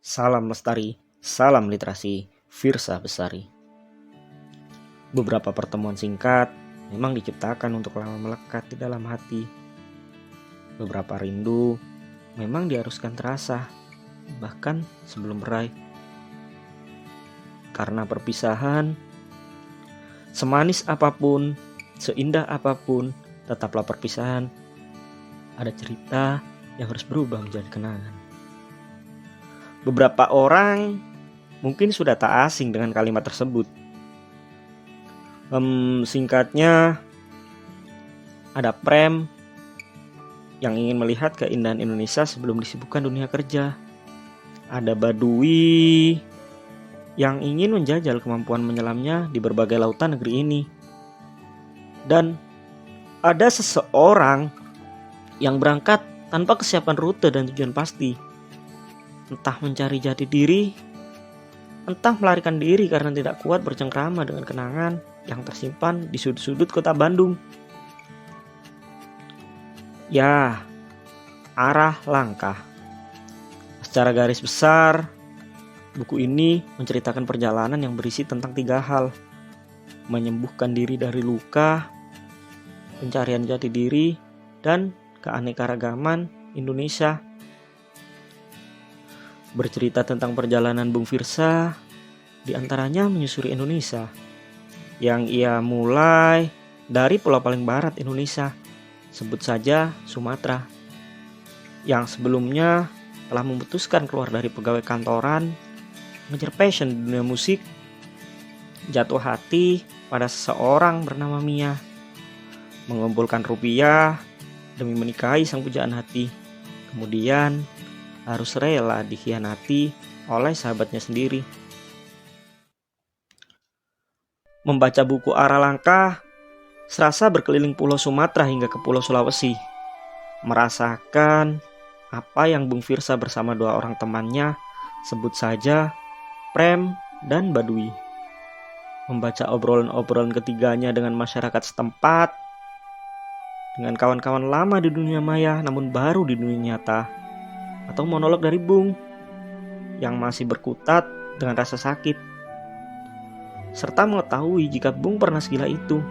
Salam lestari, salam literasi, Firsa Besari. Beberapa pertemuan singkat memang diciptakan untuk lama melekat di dalam hati. Beberapa rindu memang diharuskan terasa, bahkan sebelum meraih. Karena perpisahan, semanis apapun, seindah apapun, tetaplah perpisahan. Ada cerita yang harus berubah menjadi kenangan. Beberapa orang mungkin sudah tak asing dengan kalimat tersebut. Singkatnya, ada Prem yang ingin melihat keindahan Indonesia sebelum disibukkan dunia kerja. Ada Badui yang ingin menjajal kemampuan menyelamnya di berbagai lautan negeri ini. Dan ada seseorang yang berangkat tanpa kesiapan rute dan tujuan pasti. Entah mencari jati diri, entah melarikan diri karena tidak kuat bercengkrama dengan kenangan yang tersimpan di sudut-sudut kota Bandung. Ya, arah langkah. Secara garis besar, buku ini menceritakan perjalanan yang berisi tentang 3 hal. Menyembuhkan diri dari luka, pencarian jati diri, dan keanekaragaman Indonesia. Bercerita tentang perjalanan Bung Firsa, diantaranya menyusuri Indonesia, yang ia mulai dari pulau paling barat Indonesia, sebut saja Sumatera, yang sebelumnya telah memutuskan keluar dari pegawai kantoran, mengejar passion di dunia musik, jatuh hati pada seseorang bernama Mia, mengumpulkan rupiah demi menikahi sang pujaan hati, kemudian harus rela dikhianati oleh sahabatnya sendiri. Membaca buku Arah Langkah, serasa berkeliling pulau Sumatera hingga ke pulau Sulawesi, merasakan apa yang Bung Firsa bersama 2 orang temannya, sebut saja Prem dan Badui. Membaca obrolan-obrolan ketiganya dengan masyarakat setempat, dengan kawan-kawan lama di dunia maya namun baru di dunia nyata, atau monolog dari Bung yang masih berkutat dengan rasa sakit, serta mengetahui jika Bung pernah segila itu.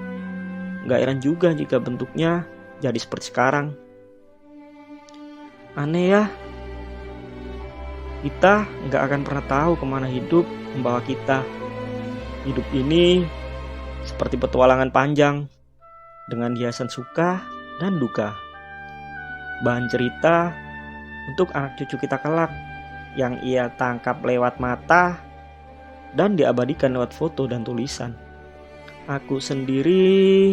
Gak heran juga jika bentuknya jadi seperti sekarang. Aneh ya, kita gak akan pernah tahu kemana hidup membawa kita. Hidup ini seperti petualangan panjang dengan hiasan suka dan duka, bahan cerita untuk anak cucu kita kelak yang ia tangkap lewat mata dan diabadikan lewat foto dan tulisan. Aku sendiri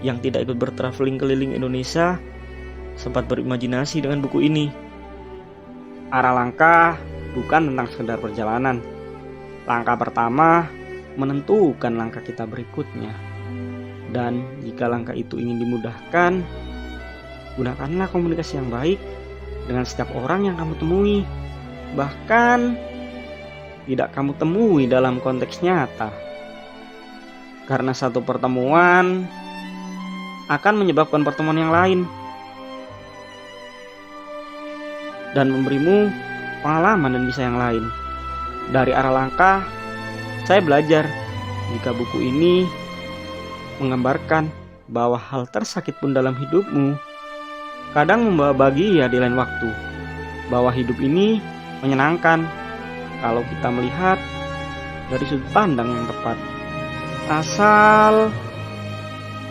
yang tidak ikut bertraveling keliling Indonesia sempat berimajinasi dengan buku ini. Arah langkah bukan tentang sekedar perjalanan. Langkah pertama menentukan langkah kita berikutnya. Dan jika langkah itu ingin dimudahkan, gunakanlah komunikasi yang baik dengan setiap orang yang kamu temui, bahkan tidak kamu temui dalam konteks nyata. Karena satu pertemuan akan menyebabkan pertemuan yang lain dan memberimu pengalaman dan bisa yang lain. Dari Arah Langkah, saya belajar jika buku ini menggambarkan bahwa hal tersakit pun dalam hidupmu kadang membawa bahagia di lain waktu, bahwa hidup ini menyenangkan kalau kita melihat dari sudut pandang yang tepat. Asal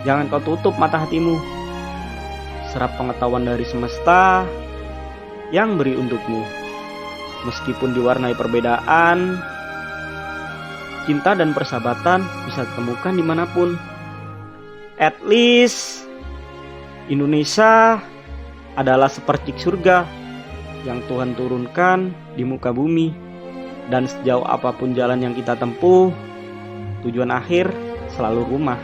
jangan kau tutup mata hatimu, serap pengetahuan dari semesta yang beri untukmu. Meskipun diwarnai perbedaan, cinta dan persahabatan bisa ditemukan dimanapun. At least Indonesia adalah sepercik surga yang Tuhan turunkan di muka bumi. Dan sejauh apapun jalan yang kita tempuh, tujuan akhir selalu rumah.